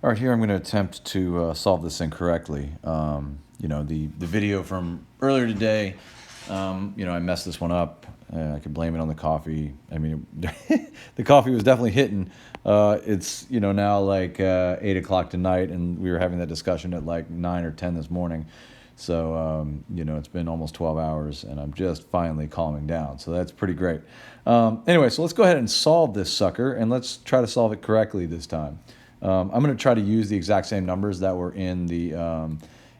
All right, here I'm going to attempt to solve this incorrectly. The video from earlier today, I messed this one up. I could blame it on the coffee. I mean, the coffee was definitely hitting. It's, now like 8 o'clock tonight, and we were having that discussion at like 9 or 10 this morning. So, it's been almost 12 hours, and I'm just finally calming down. So that's pretty great. Anyway, so let's go ahead and solve this sucker, and let's try to solve it correctly this time. I'm going to try to use the exact same numbers that were in the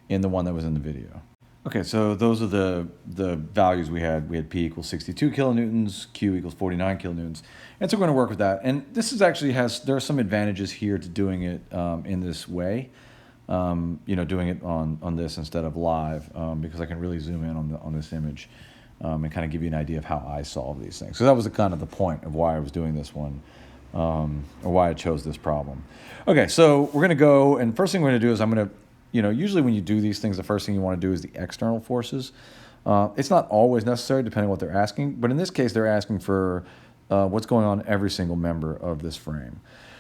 one that was in the video. Okay, so those are the values we had. We had P equals 62 kilonewtons, Q equals 49 kilonewtons. And so we're going to work with that. And this is actually there are some advantages here to doing it in this way. Doing it on this instead of live, because I can really zoom in on this image and kind of give you an idea of how I solve these things. So that was kind of the point of why I was doing this one. Or why I chose this problem. Okay, so we're going to go, and first thing we're going to do is I'm going to, usually when you do these things, the first thing you want to do is the external forces. It's not always necessary depending on what they're asking, but in this case, they're asking for what's going on every single member of this frame.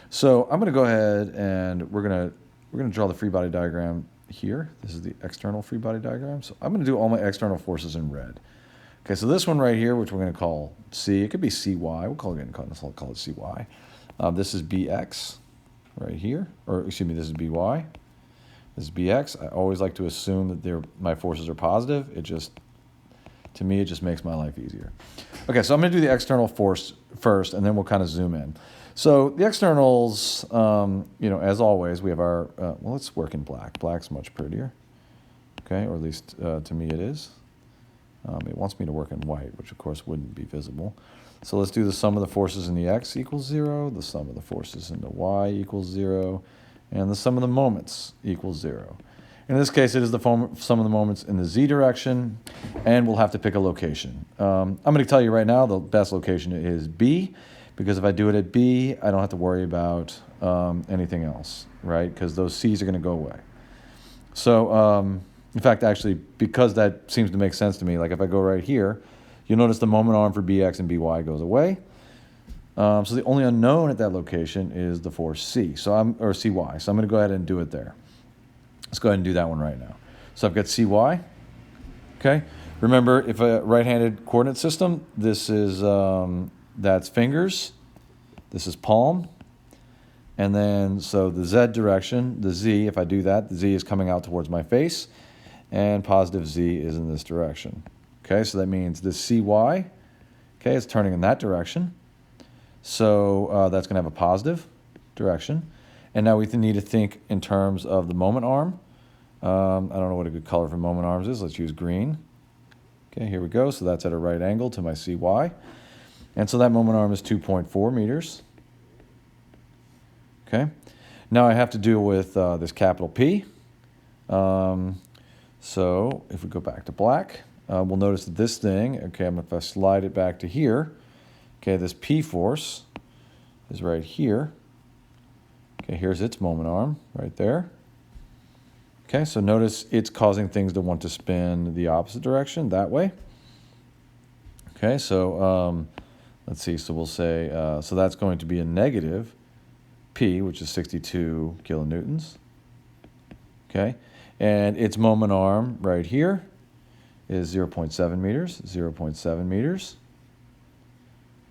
So I'm going to go ahead and we're going to draw the free body diagram here. This is the external free body diagram. So I'm going to do all my external forces in red. Okay, so this one right here, which we're going to call C, it could be CY. We'll call it CY. This is BX right here, or excuse me, this is BY. This is BX. I always like to assume that my forces are positive. To me, it just makes my life easier. Okay, so I'm going to do the external force first, and then we'll kind of zoom in. So the externals, as always, we have our, let's work in black. Black's much prettier, okay, or at least to me it is. It wants me to work in white, which of course wouldn't be visible. So let's do the sum of the forces in the x equals 0, the sum of the forces in the y equals 0, and the sum of the moments equals 0. In this case, it is the sum of the moments in the z direction, and we'll have to pick a location. I'm going to tell you right now the best location is B, because if I do it at B, I don't have to worry about anything else, right? Because those c's are going to go away. So, in fact, actually, because that seems to make sense to me, like if I go right here, you'll notice the moment arm for BX and BY goes away. So the only unknown at that location is the force C, or CY. So I'm going to go ahead and do it there. Let's go ahead and do that one right now. So I've got CY. Okay. Remember, if a right-handed coordinate system, this is that's fingers. This is palm. And then, so the Z direction, the Z, if I do that, the Z is coming out towards my face, and positive Z is in this direction. Okay, so that means this CY, okay, is turning in that direction. So that's going to have a positive direction. And now we need to think in terms of the moment arm. I don't know what a good color for moment arms is. Let's use green. Okay, here we go. So that's at a right angle to my CY. And so that moment arm is 2.4 meters. Okay, now I have to deal with this capital P. So if we go back to black, we'll notice that this thing, okay, if I slide it back to here, okay, this P force is right here. Okay, here's its moment arm right there. Okay, so notice it's causing things to want to spin the opposite direction, that way. Okay, so let's see, so we'll say, so that's going to be a negative P, which is 62 kilonewtons. Okay, and its moment arm right here is 0.7 meters, 0.7 meters.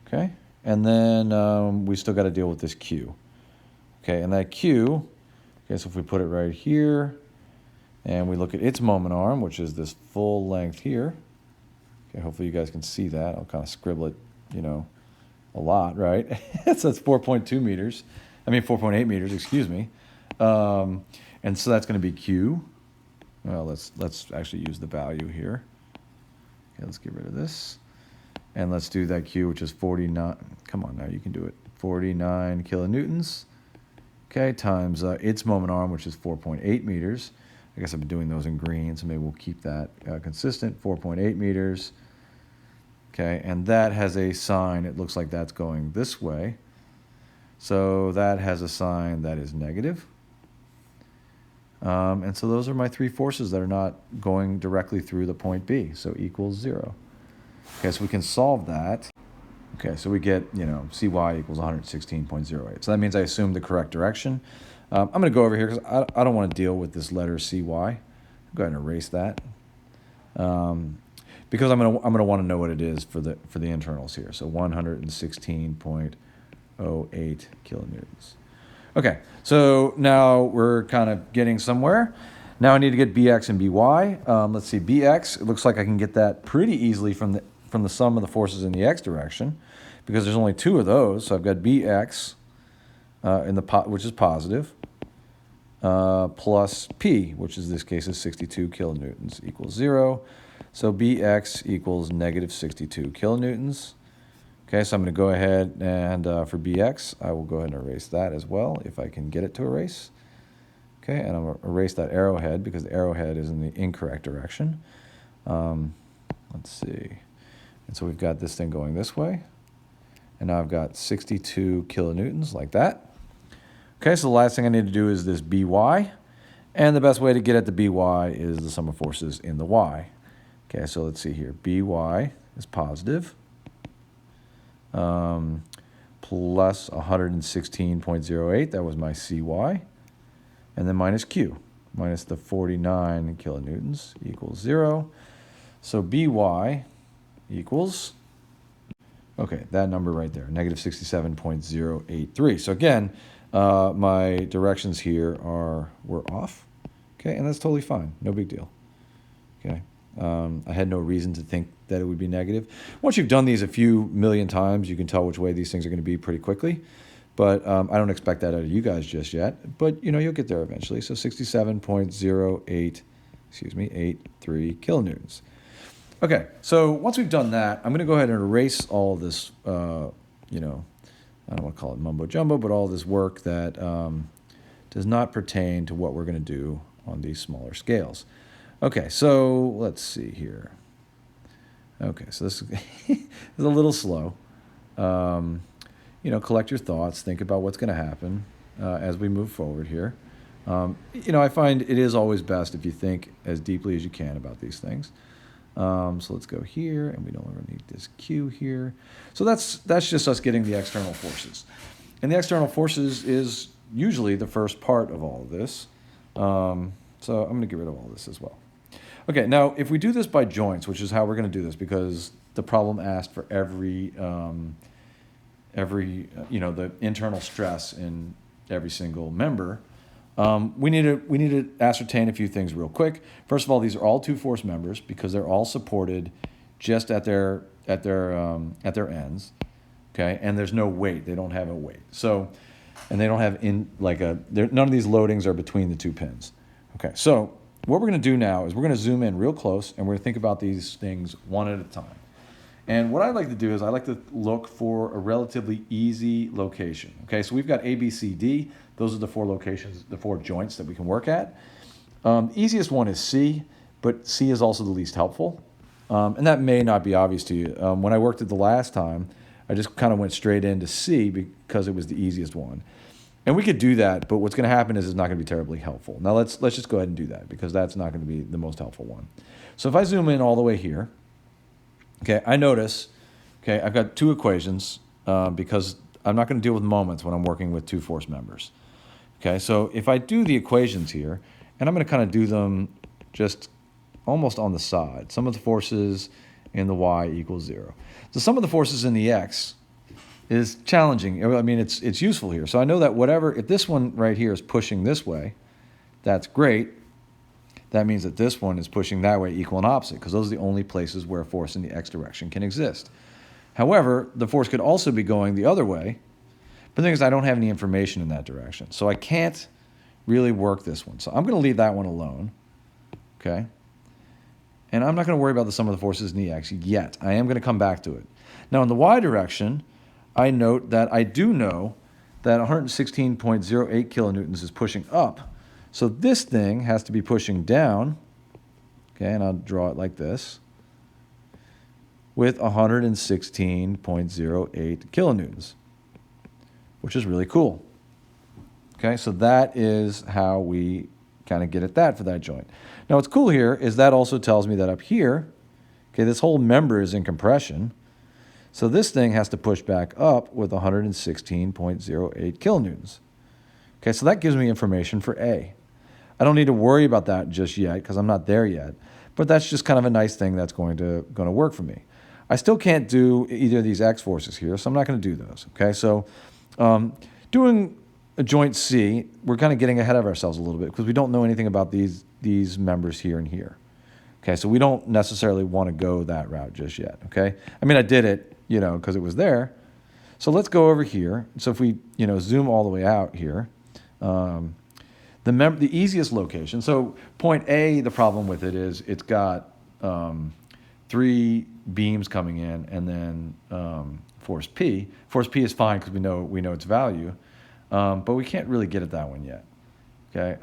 Okay, and then we still got to deal with this Q. Okay, and that Q, okay, so if we put it right here, and we look at its moment arm, which is this full length here. Okay, hopefully you guys can see that. I'll kind of scribble it, a lot, right? So that's 4.2 meters. I mean 4.8 meters, excuse me. And so that's going to be Q. Well, let's actually use the value here. Okay, let's get rid of this. And let's do that Q, which is 49. Come on now, you can do it. 49 kilonewtons. Okay, times its moment arm, which is 4.8 meters. I guess I've been doing those in green, so maybe we'll keep that consistent. 4.8 meters. Okay, and that has a sign. It looks like that's going this way. So that has a sign that is negative. And so those are my three forces that are not going directly through the point B, so equals 0. Okay, so we can solve that. Okay, so we get, CY equals 116.08. So that means I assume the correct direction. I'm going to go over here because I don't want to deal with this letter CY. Go ahead and erase that. Because I'm gonna want to know what it is for the internals here. So 116.08 kilonewtons. Okay, so now we're kind of getting somewhere. Now I need to get Bx and By. Let's see, Bx. It looks like I can get that pretty easily from the sum of the forces in the x direction, because there's only two of those. So I've got Bx which is positive, plus P, which in this case is 62 kilonewtons, equals 0. So Bx equals negative 62 kilonewtons. Okay, so I'm going to go ahead and for Bx, I will go ahead and erase that as well, if I can get it to erase. Okay, and I'm going to erase that arrowhead because the arrowhead is in the incorrect direction. Let's see. And so we've got this thing going this way. And now I've got 62 kilonewtons, like that. Okay, so the last thing I need to do is this By. And the best way to get at the By is the sum of forces in the y. Okay, so let's see here. By is positive, plus 116.08. That was my Cy. And then minus Q, minus the 49 kilonewtons, equals 0. So By equals, okay, that number right there, negative 67.083. So again, my directions here were off. Okay, and that's totally fine. No big deal. Okay. I had no reason to think that it would be negative. Once you've done these a few million times, you can tell which way these things are going to be pretty quickly. But I don't expect that out of you guys just yet. But, you'll get there eventually. So 67.08, 83 kilonewtons. Okay, so once we've done that, I'm going to go ahead and erase all this, I don't want to call it mumbo jumbo, but all this work that does not pertain to what we're going to do on these smaller scales. Okay, so let's see here. Okay, so this is a little slow. Collect your thoughts, think about what's going to happen as we move forward here. I find it is always best if you think as deeply as you can about these things. So let's go here, and we no longer need this Q here. So that's just us getting the external forces. And the external forces is usually the first part of all of this. So I'm going to get rid of all this as well. Okay, now if we do this by joints, which is how we're going to do this, because the problem asked for every the internal stress in every single member, we need to ascertain a few things real quick. First of all, these are all two-force members because they're all supported just at their ends. Okay, and there's no weight; they don't have a weight. So, and they don't have none of these loadings are between the two pins. Okay, so what we're going to do now is we're going to zoom in real close, and we're going to think about these things one at a time. And what I like to do is I like to look for a relatively easy location. Okay, so we've got A, B, C, D. Those are the four locations, the four joints that we can work at. The easiest one is C, but C is also the least helpful. And that may not be obvious to you. When I worked it the last time, I just kind of went straight into C because it was the easiest one. And we could do that, but what's going to happen is it's not going to be terribly helpful. Now let's just go ahead and do that because that's not going to be the most helpful one. So if I zoom in all the way here, okay, I notice, okay, I've got two equations because I'm not going to deal with moments when I'm working with two force members. Okay, so if I do the equations here, and I'm going to kind of do them just almost on the side. Sum of the forces in the y equals 0. So sum of the forces in the x is challenging. I mean, it's useful here. So I know that if this one right here is pushing this way, that's great. That means that this one is pushing that way, equal and opposite, because those are the only places where a force in the x direction can exist. However, the force could also be going the other way, but the thing is I don't have any information in that direction. So I can't really work this one. So I'm going to leave that one alone, okay? And I'm not going to worry about the sum of the forces in the x yet. I am going to come back to it. Now in the y direction, I note that I do know that 116.08 kilonewtons is pushing up. So this thing has to be pushing down, okay, and I'll draw it like this, with 116.08 kilonewtons, which is really cool. Okay, so that is how we kind of get at that for that joint. Now what's cool here is that also tells me that up here, okay, this whole member is in compression, so this thing has to push back up with 116.08 kilonewtons. Okay, so that gives me information for A. I don't need to worry about that just yet because I'm not there yet, but that's just kind of a nice thing that's going to work for me. I still can't do either of these X forces here, so I'm not going to do those. Okay, so doing a joint C, we're kind of getting ahead of ourselves a little bit because we don't know anything about these members here and here. Okay, so we don't necessarily want to go that route just yet. Okay, I mean I did it, because it was there. So let's go over here. So if we, zoom all the way out here, the easiest location. So point A, the problem with it is it's got 3 beams coming in, and then force P. Force P is fine because we know its value, but we can't really get at that one yet. Okay.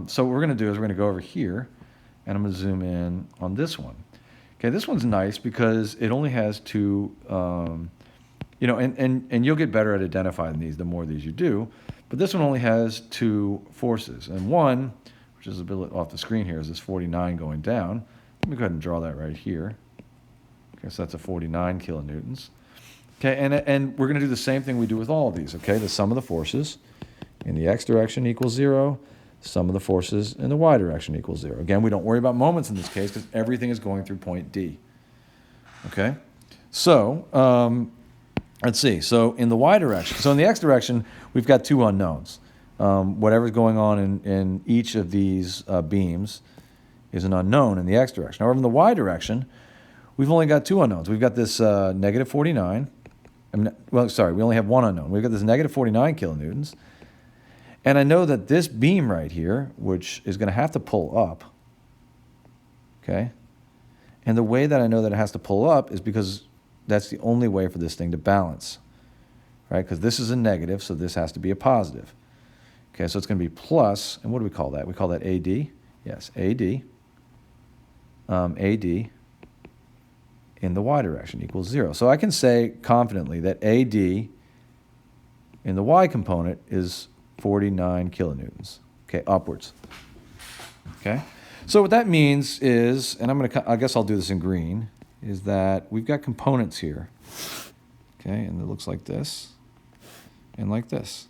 So what we're going to do is we're going to go over here, and I'm going to zoom in on this one. Okay, this one's nice because it only has 2. And you'll get better at identifying these the more of these you do. But this one only has 2 forces. And one, which is a bit off the screen here, is this 49 going down. Let me go ahead and draw that right here. Okay, so that's a 49 kilonewtons. Okay, and we're going to do the same thing we do with all of these. Okay, the sum of the forces in the x direction equals 0. Sum of the forces in the y direction equals 0. Again, we don't worry about moments in this case because everything is going through point D. Okay, so let's see. So in the y direction, so in the x direction, we've got 2 unknowns. Whatever's going on in each of these beams is an unknown in the x direction. However, in the y direction, we've only got 2 unknowns. We've got this negative 49. we only have 1 unknown. We've got this negative 49 kilonewtons. And I know that this beam right here, which is going to have to pull up, okay? And the way that I know that it has to pull up is because that's the only way for this thing to balance, right? Because this is a negative, so this has to be a positive. Okay, so it's going to be plus, and what do we call that? We call that AD. Yes, AD. AD in the y direction equals 0. So I can say confidently that AD in the y component is 49 kilonewtons, okay, upwards. Okay, so what that means is, and I guess I'll do this in green, is that we've got components here, okay, and it looks like this and like this.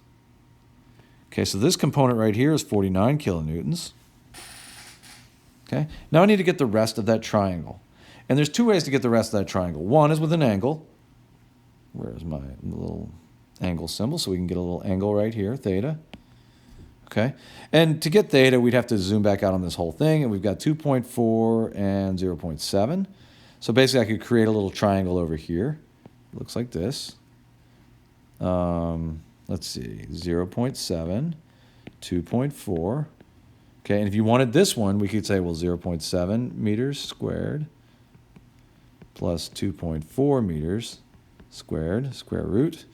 Okay, so this component right here is 49 kilonewtons. Okay, now I need to get the rest of that triangle. And there's 2 ways to get the rest of that triangle. One is with an angle. Where's my little angle symbol? So we can get a little angle right here, theta. Okay, and to get theta, we'd have to zoom back out on this whole thing, and we've got 2.4 and 0.7. So basically, I could create a little triangle over here. It looks like this. Let's see, 0.7, 2.4. Okay, and if you wanted this one, we could say, well, 0.7 meters squared plus 2.4 meters squared, square root.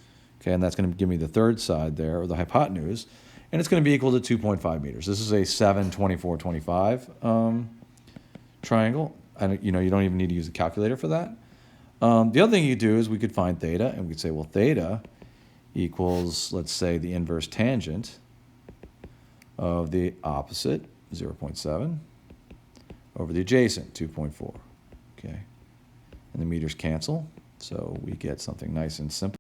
Okay, and that's going to give me the third side there, or the hypotenuse, and it's going to be equal to 2.5 meters. This is a 7, 24, 25 triangle. And you don't even need to use a calculator for that. The other thing you could do is we could find theta, and we could say, well, theta equals, let's say, the inverse tangent of the opposite, 0.7, over the adjacent, 2.4. Okay, and the meters cancel, so we get something nice and simple.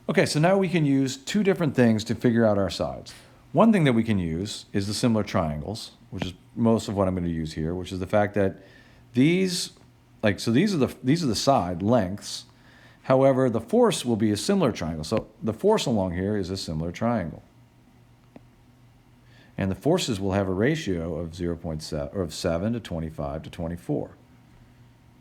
Okay, so now we can use 2 different things to figure out our sides. One thing that we can use is the similar triangles, which is most of what I'm going to use here, which is the fact that these are the side lengths. However, the force will be a similar triangle. So the force along here is a similar triangle. And the forces will have a ratio of 0.7 or of 7 to 25 to 24.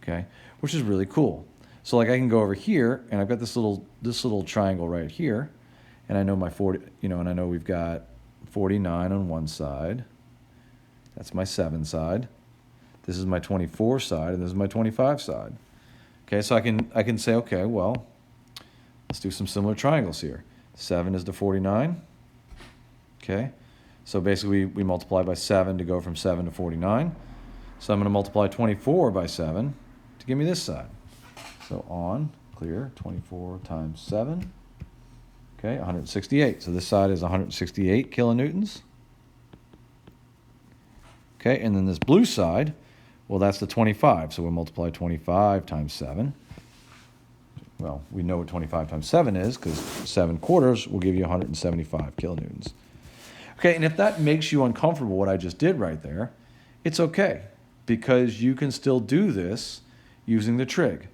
Okay, which is really cool. So like I can go over here, and I've got this little triangle right here, and I know my 40, and I know we've got 49 on one side. That's my 7 side. This is my 24 side, and this is my 25 side. Okay, so I can say, okay, well, let's do some similar triangles here. 7 is to 49. Okay, so basically we multiply by 7 to go from 7 to 49. So I'm going to multiply 24 by 7 to give me this side. So on, clear, 24 times 7. Okay, 168. So this side is 168 kilonewtons. Okay, and then this blue side, well, that's the 25. So we'll multiply 25 times 7. Well, we know what 25 times 7 is because 7 quarters will give you 175 kilonewtons. Okay, and if that makes you uncomfortable, what I just did right there, it's okay, because you can still do this using the trig,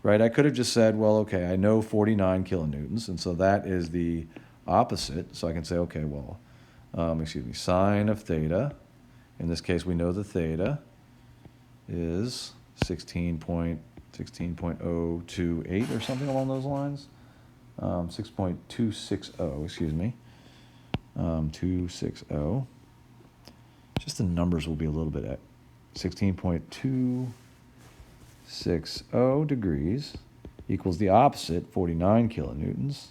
right? I could have just said, well, okay, I know 49 kilonewtons, and so that is the opposite. So I can say, okay, well, sine of theta. In this case, we know the theta is 16.028 or something along those lines. 6.260, excuse me. 260. Just the numbers will be a little bit at 16.260 degrees equals the opposite, 49 kilonewtons,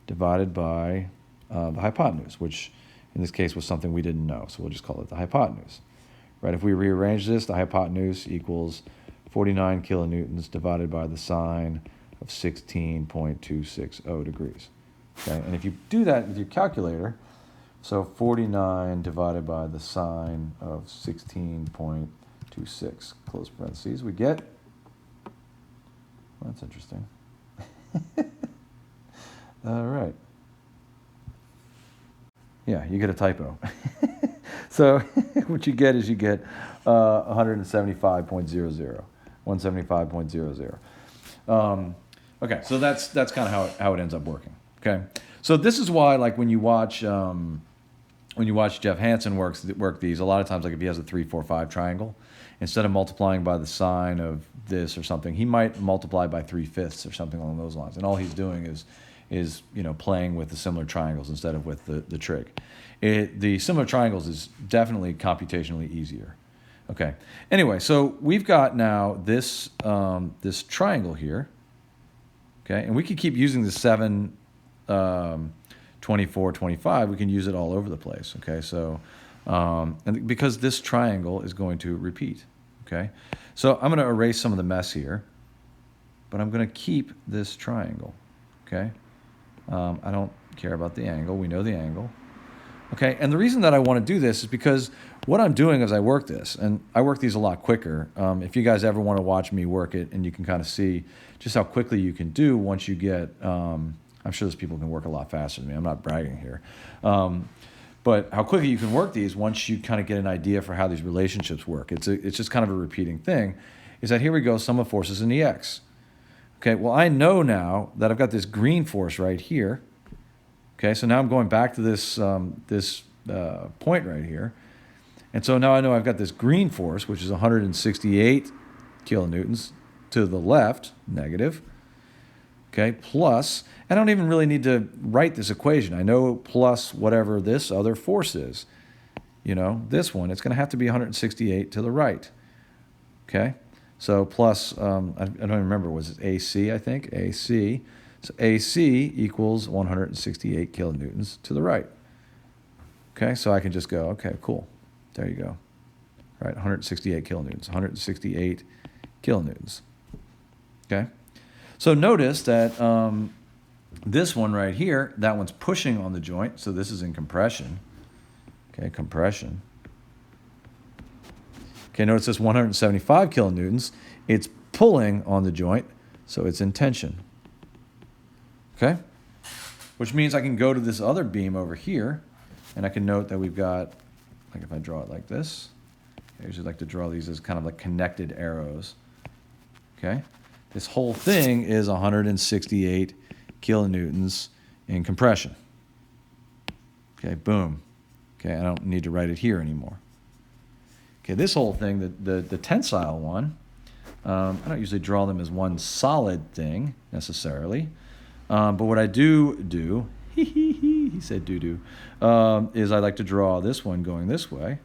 divided by the hypotenuse, which in this case was something we didn't know, so we'll just call it the hypotenuse. Right? If we rearrange this, the hypotenuse equals 49 kilonewtons divided by the sine of 16.260 degrees. Okay? And if you do that with your calculator, so 49 divided by the sine of 16.26, close parentheses, we get, well, that's interesting. All right. Yeah, you get a typo. So what you get is you get 175.00, 175.00. Okay, so that's kind of how it ends up working. Okay, so this is why, like, when you watch Jeff Hansen work these, a lot of times, like if he has a 3, 4, 5 triangle, instead of multiplying by the sine of this or something, he might multiply by 3/5 or something along those lines, and all he's doing is playing with the similar triangles instead of with the trig. The similar triangles is definitely computationally easier. Okay. Anyway, so we've got now this this triangle here. Okay, and we could keep using the 7, 24, 25. We can use it all over the place. Okay, so and because this triangle is going to repeat. Okay, so I'm going to erase some of the mess here, but I'm going to keep this triangle. Okay. I don't care about the angle. We know the angle. Okay, and the reason that I want to do this is because what I'm doing is I work this, and I work these a lot quicker. If you guys ever want to watch me work it, and you can kind of see just how quickly you can do once you get, I'm sure there's people who can work a lot faster than me. I'm not bragging here. But how quickly you can work these once you kind of get an idea for how these relationships work. It's just kind of a repeating thing, is that here we go, sum of forces in the x. Okay, well, I know now that I've got this green force right here. Okay, so now I'm going back to this point right here. And so now I know I've got this green force, which is 168 kilonewtons to the left, negative. Okay, plus, I don't even really need to write this equation. I know plus whatever this other force is. This one, it's going to have to be 168 to the right. Okay? So plus, I don't even remember, was it AC, I think? AC. So AC equals 168 kilonewtons to the right. Okay, so I can just go, okay, cool. There you go. Right, 168 kilonewtons, 168 kilonewtons. Okay? So notice that this one right here, that one's pushing on the joint, so this is in compression. Okay, compression. Okay, notice this 175 kilonewtons. It's pulling on the joint, so it's in tension. Okay? Which means I can go to this other beam over here, and I can note that we've got, like if I draw it like this, I usually like to draw these as kind of like connected arrows. Okay? This whole thing is 168 kilonewtons in compression. Okay, boom. Okay, I don't need to write it here anymore. Okay, this whole thing, the tensile one, I don't usually draw them as one solid thing necessarily, but what I do, he said doo-doo, is I like to draw this one going this way.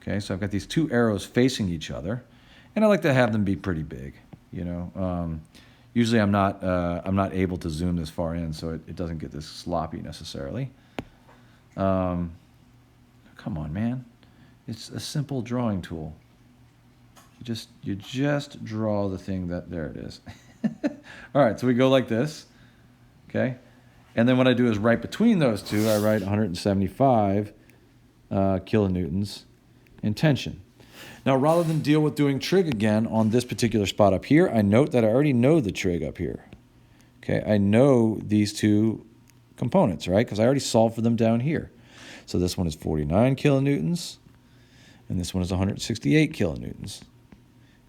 Okay, so I've got these two arrows facing each other, and I like to have them be pretty big. Usually I'm not able to zoom this far in, so it doesn't get this sloppy necessarily. Come on, man. It's a simple drawing tool. You just draw the thing there it is. All right, so we go like this, okay? And then what I do is right between those two, I write 175 kilonewtons in tension. Now, rather than deal with doing trig again on this particular spot up here, I note that I already know the trig up here. Okay, I know these two components, right? Because I already solved for them down here. So this one is 49 kilonewtons, and this one is 168 kilonewtons.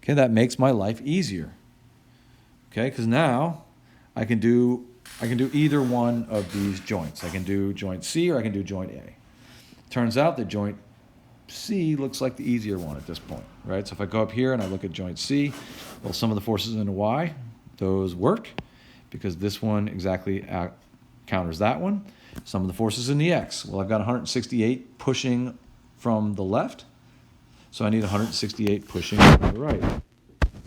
Okay, that makes my life easier. Okay, because now I can do either one of these joints. I can do joint C or I can do joint A. Turns out that joint C looks like the easier one at this point, right? So if I go up here and I look at joint C, well, some of the forces in the Y, those work because this one exactly counters that one. Some of the forces in the X, well, I've got 168 pushing from the left, so I need 168 pushing from the right.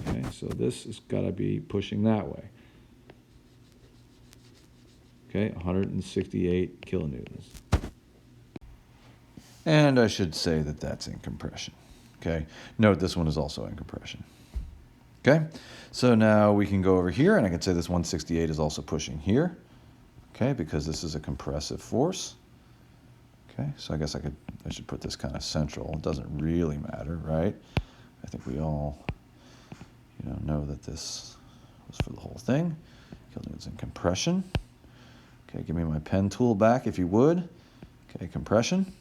Okay, so this has got to be pushing that way. Okay, 168 kilonewtons. And I should say that that's in compression. Okay, note this one is also in compression. Okay, so now we can go over here and I can say this 168 is also pushing here. Okay, because this is a compressive force. Okay, so I guess I should put this kind of central. It doesn't really matter, right? I think we all, know that this was for the whole thing. Kilonewtons in compression. Okay, give me my pen tool back if you would. Okay, compression.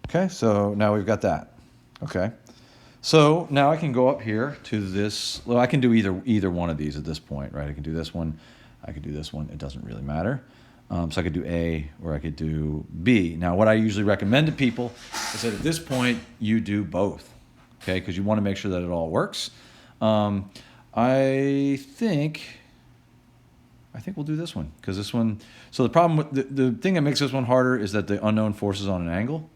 Okay, so now we've got that. Okay, so now I can go up here to this. Well, I can do either one of these at this point, right? I can do this one. I could do this one. It doesn't really matter. So I could do A or I could do B. Now, what I usually recommend to people is that at this point you do both, okay? Because you want to make sure that it all works. I think we'll do this one because this one. So the problem with the thing that makes this one harder is that the unknown force is on an angle.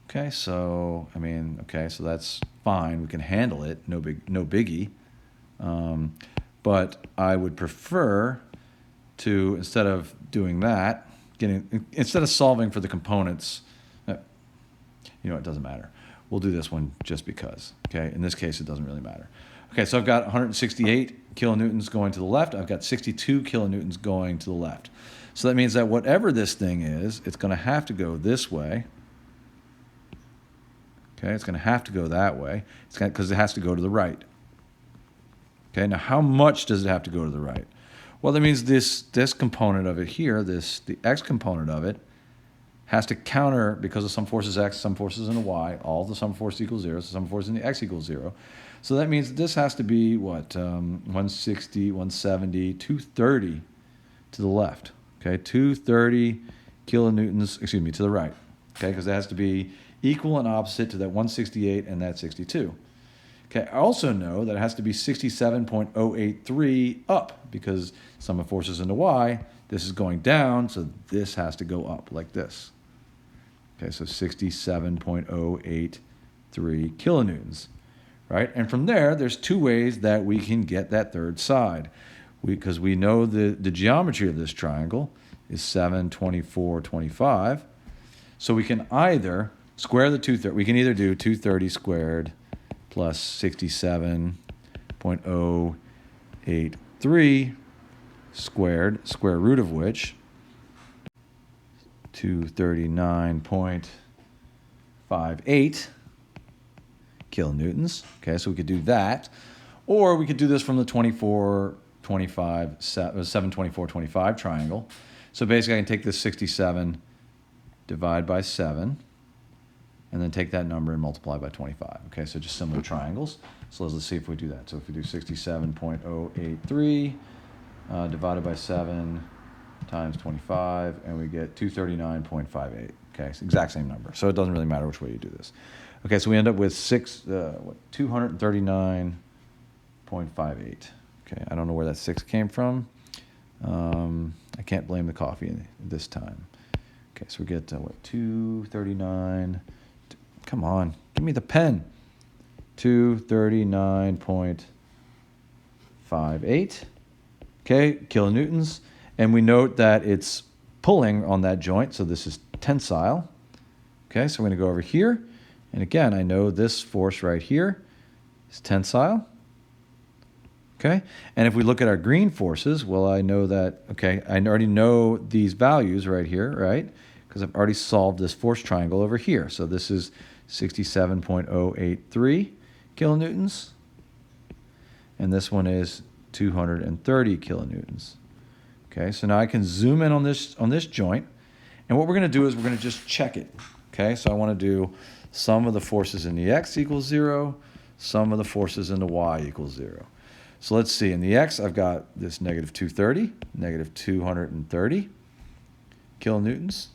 Okay, so so that's fine. We can handle it. No biggie. But I would prefer to, instead of doing that, instead of solving for the components, it doesn't matter. We'll do this one just because. Okay, in this case, it doesn't really matter. Okay, so I've got 168 kilonewtons going to the left. I've got 62 kilonewtons going to the left. So that means that whatever this thing is, it's going to have to go this way. Okay, it's going to have to go that way. Because it has to go to the right. Okay, now how much does it have to go to the right? Well, that means this component of it here, the X component of it, has to counter, because of some forces X, some forces in the Y, all the sum force equals 0, so some force in the X equals 0. So that means this has to be, 160, 170, 230 to the left. Okay, 230 kilonewtons, to the right. Okay, because it has to be equal and opposite to that 168 and that 62. Okay, I also know that it has to be 67.083 up because sum of forces in the Y, this is going down, so this has to go up like this. Okay, so 67.083 kilonewtons, right? And from there, there's two ways that we can get that third side. Because we know the geometry of this triangle is 7, 24, 25. So we can either square the 230. We can either do 230 squared plus 67.083 squared, square root of which 239.58 kilonewtons. Okay, so we could do that. Or we could do this from the 724.25 triangle. So basically I can take this 67, divide by 7, and then take that number and multiply by 25. Okay, so just similar triangles. So let's see if we do that. So if we do 67.083 divided by 7 times 25, and we get 239.58. Okay, it's the exact same number. So it doesn't really matter which way you do this. Okay, so we end up with 239.58. Okay, I don't know where that 6 came from. I can't blame the coffee this time. Okay, so we get 239. Come on, give me the pen. 239.58. Okay, kilonewtons. And we note that it's pulling on that joint, so this is tensile. Okay, so we're going to go over here. And again, I know this force right here is tensile. Okay, and if we look at our green forces, well, I know that, okay, I already know these values right here, right? Because I've already solved this force triangle over here. So this is 67.083 kilonewtons. And this one is 230 kilonewtons. Okay, so now I can zoom in on this joint, and what we're going to do is we're going to just check it. Okay, so I want to do sum of the forces in the x equals 0, sum of the forces in the y equals 0. So let's see, in the x I've got this negative 230, negative 230 kilonewtons.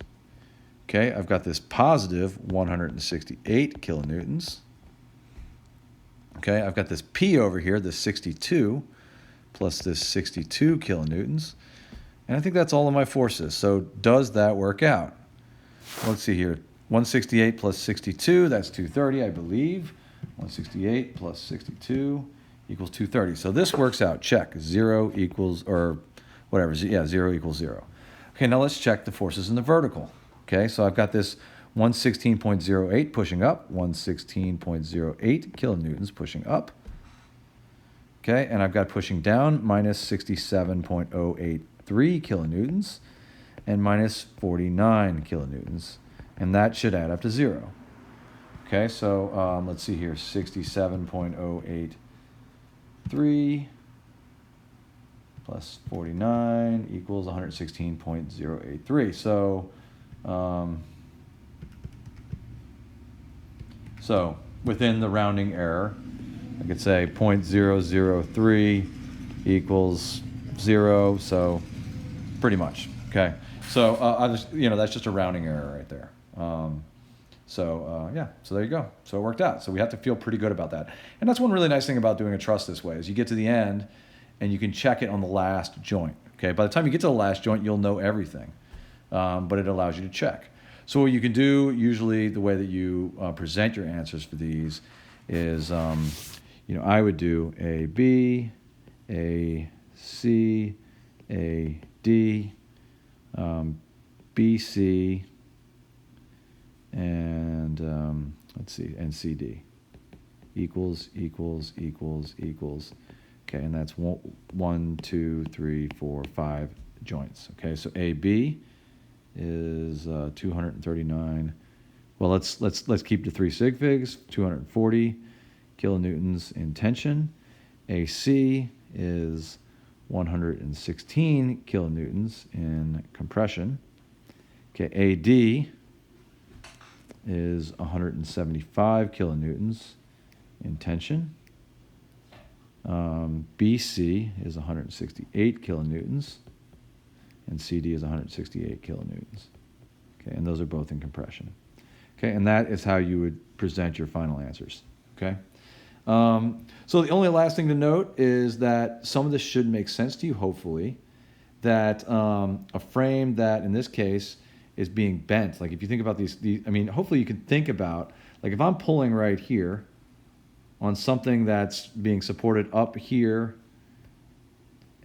Okay, I've got this positive 168 kilonewtons. Okay, I've got this P over here, this 62, plus this 62 kilonewtons. And I think that's all of my forces. So does that work out? Let's see here. 168 plus 62, that's 230, I believe. 168 plus 62 equals 230. So this works out. Check. 0 equals, or whatever. Yeah, 0 equals 0. Okay, now let's check the forces in the vertical. Okay, so I've got this 116.08 pushing up, 116.08 kilonewtons pushing up. Okay, and I've got pushing down minus 67.083 kilonewtons and minus 49 kilonewtons. And that should add up to 0. Okay, so let's see here, 67.083 plus 49 equals 116.083. So within the rounding error, I could say 0.003 equals 0, so pretty much, okay? So I just, that's just a rounding error right there. Yeah, so there you go. So it worked out. So we have to feel pretty good about that. And that's one really nice thing about doing a truss this way is you get to the end and you can check it on the last joint, okay? By the time you get to the last joint, you'll know everything, but it allows you to check. So what you can do, usually the way that you present your answers for these is, I would do A, B, A, C, A, D, B, C, and let's see, and C, D. Equals. Okay, and that's 1, 2, 3, 4, 5 joints. Okay, so AB is 239. Well, let's keep the 3 sig figs. 240 kilonewtons in tension. AC is 116 kilonewtons in compression. Okay, AD is 175 kilonewtons in tension. BC is 168 kilonewtons, and CD is 168 kilonewtons. Okay, and those are both in compression. Okay, and that is how you would present your final answers. Okay. So the only last thing to note is that some of this should make sense to you, hopefully, that a frame that, in this case, is being bent. Like if you think about these, hopefully you can think about, like if I'm pulling right here on something that's being supported up here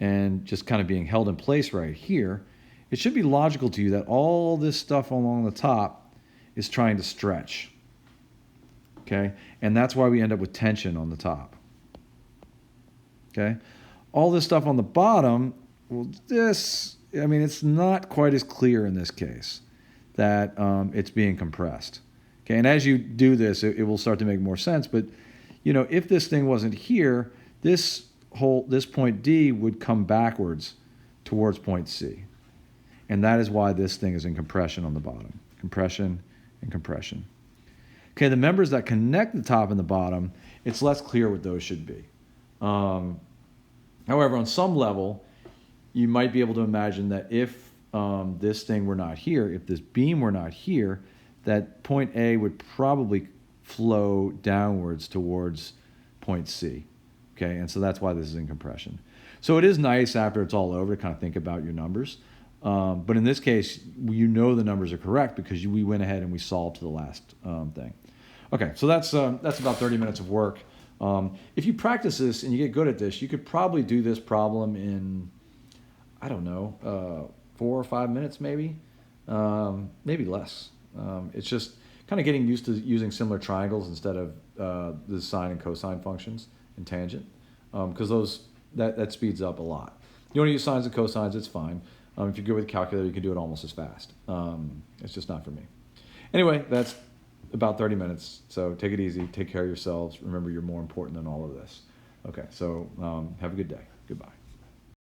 and just kind of being held in place right here, it should be logical to you that all this stuff along the top is trying to stretch. Okay? And that's why we end up with tension on the top. Okay? All this stuff on the bottom, well, it's not quite as clear in this case that it's being compressed. Okay? And as you do this, it will start to make more sense. But, if this thing wasn't here, this point D would come backwards towards point C. And that is why this thing is in compression on the bottom. Compression and compression. Okay, the members that connect the top and the bottom, it's less clear what those should be. However, on some level, you might be able to imagine that if this thing were not here, if this beam were not here, that point A would probably flow downwards towards point C. Okay, and so that's why this is in compression. So it is nice after it's all over to kind of think about your numbers. But in this case, the numbers are correct because we went ahead and we solved to the last thing. Okay, so that's about 30 minutes of work. If you practice this and you get good at this, you could probably do this problem in, 4 or 5 minutes maybe, maybe less. It's just kind of getting used to using similar triangles instead of the sine and cosine functions in tangent, because that speeds up a lot. You want to use sines and cosines, it's fine. If you're good with a calculator, you can do it almost as fast. It's just not for me. Anyway, that's about 30 minutes, so take it easy, take care of yourselves. Remember, you're more important than all of this. Okay, so have a good day. Goodbye.